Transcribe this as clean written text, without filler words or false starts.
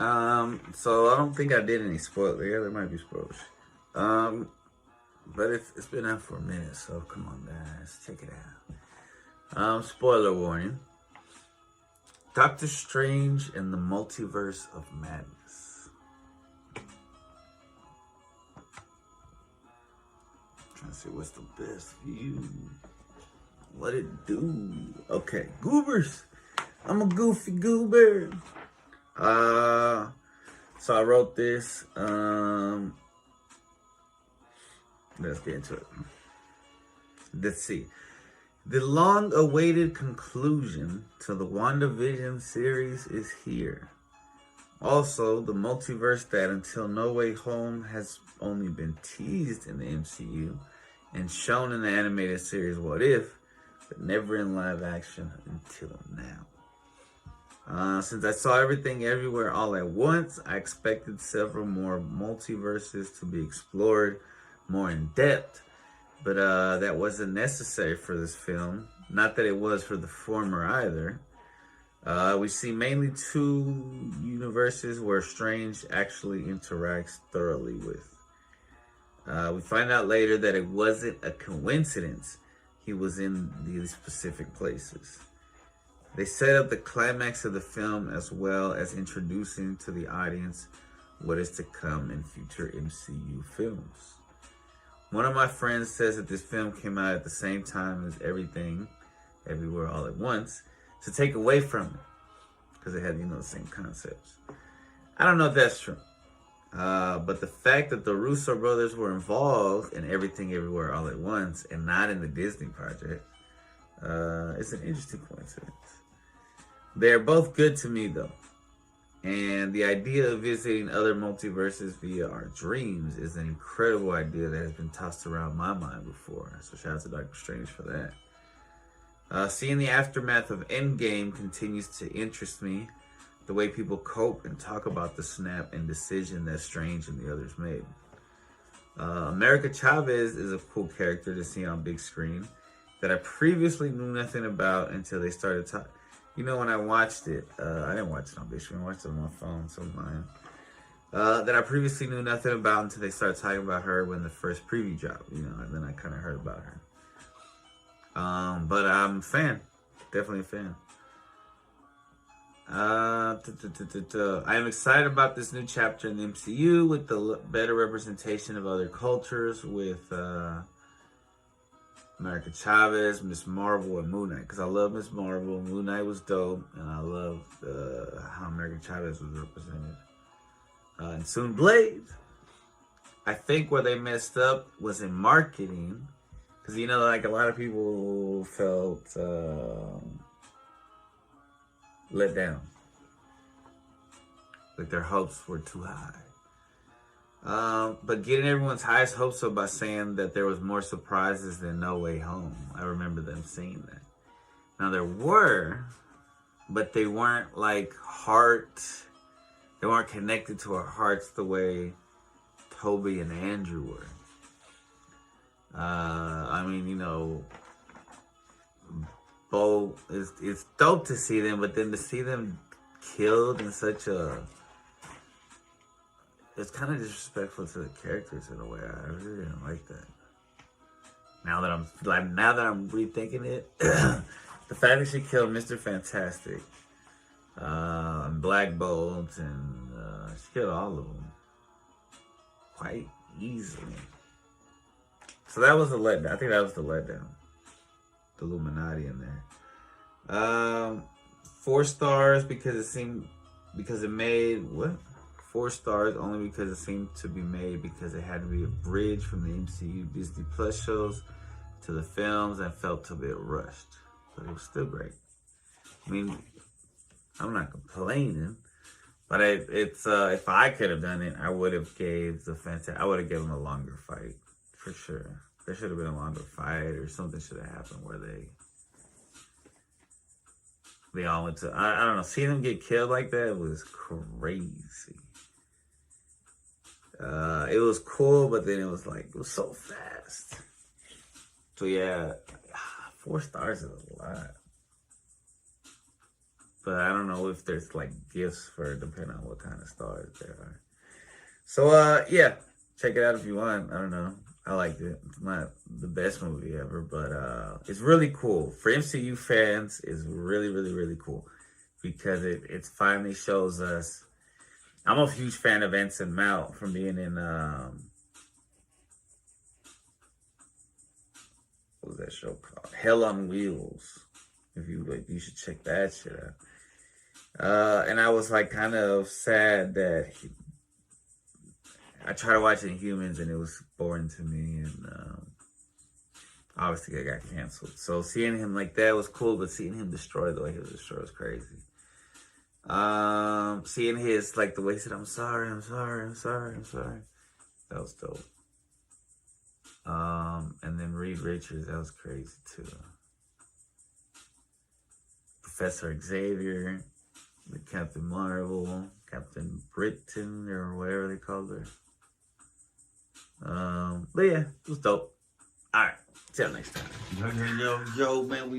So I don't think I did any spoilers. Yeah, there might be spoilers. Um, but it's been out for a minute, so come on, guys, check it out. Spoiler warning: Doctor Strange and the Multiverse of Madness. Trying to see what's the best view. What it do? Okay, goobers. I'm a goofy goober. So I wrote this. Let's get into it. Let's see. The long-awaited conclusion to the WandaVision series is here. Also, the multiverse that until No Way Home has only been teased in the MCU and shown in the animated series What If, but never in live action until now. Since I saw Everything Everywhere All at Once, I expected several more multiverses to be explored more in depth, but that wasn't necessary for this film. Not that it was for the former either. We see mainly two universes where Strange actually interacts thoroughly with. We find out later that it wasn't a coincidence he was in these specific places. They set up the climax of the film as well as introducing to the audience what is to come in future MCU films. One of my friends says that this film came out at the same time as Everything, Everywhere, All at Once, to take away from it, because it had, the same concepts. I don't know if that's true. But the fact that the Russo brothers were involved in Everything, Everywhere, All at Once, and not in the Disney project, it's an interesting coincidence. They're both good to me, though. And the idea of visiting other multiverses via our dreams is an incredible idea that has been tossed around my mind before. So shout out to Doctor Strange for that. Seeing the aftermath of Endgame continues to interest me. The way people cope and talk about the snap and decision that Strange and the others made. America Chavez is a cool character to see on big screen that I previously knew nothing about until they started talking. When I watched it, I didn't watch it on big screen. I watched it on my phone, so mine. That I previously knew nothing about until they started talking about her when the first preview dropped, and then I kind of heard about her. But I'm a fan. Definitely a fan. I am excited about this new chapter in the MCU with the better representation of other cultures with America Chavez, Miss Marvel, and Moon Knight. Because I love Miss Marvel. Moon Knight was dope. And I love how America Chavez was represented. And soon Blade. I think where they messed up was in marketing. Because, a lot of people felt let down. Like their hopes were too high. But getting everyone's highest hopes up by saying that there was more surprises than No Way Home. I remember them saying that. Now there were, but they weren't like they weren't connected to our hearts the way Toby and Andrew were. Bo it's dope to see them, but then to see them killed in such a, it's kind of disrespectful to the characters in a way. I really didn't like that. Now that I'm rethinking it, the fact that she killed Mr. Fantastic, and Black Bolt, and she killed all of them quite easily. So that was a letdown. I think that was the letdown. The Illuminati in there. 4 stars because it made what? 4 stars only because it seemed to be made because it had to be a bridge from the MCU Disney Plus shows to the films and felt a bit rushed. But it was still great. I'm not complaining, but it's if I could have done it, I would have gave them a longer fight for sure. There should have been a longer fight, or something should have happened where they all went to. I don't know. Seeing them get killed like that was crazy. It was cool, but then it was so fast. So yeah, 4 stars is a lot. but I don't know if there's like gifts for depending on what kind of stars there are. So yeah, check it out if you want. I don't know. I liked it. It's not the best movie ever, but it's really cool. For MCU fans, it's really, really, really cool because it finally shows us. I'm a huge fan of Anson Mount from being in what was that show called? Hell on Wheels. If you like, you should check that shit out. And I was like kind of sad that I tried to watch Inhumans and it was boring to me, and obviously it got canceled. So seeing him like that was cool, but seeing him destroy the way he was destroyed was crazy. Seeing his like the way he said, "I'm sorry, I'm sorry, I'm sorry, I'm sorry," that was dope. And then Reed Richards, that was crazy too. Professor Xavier, the Captain Marvel, Captain Britain, or whatever they called her. But yeah, it was dope. All right, till next time. Yo, man, we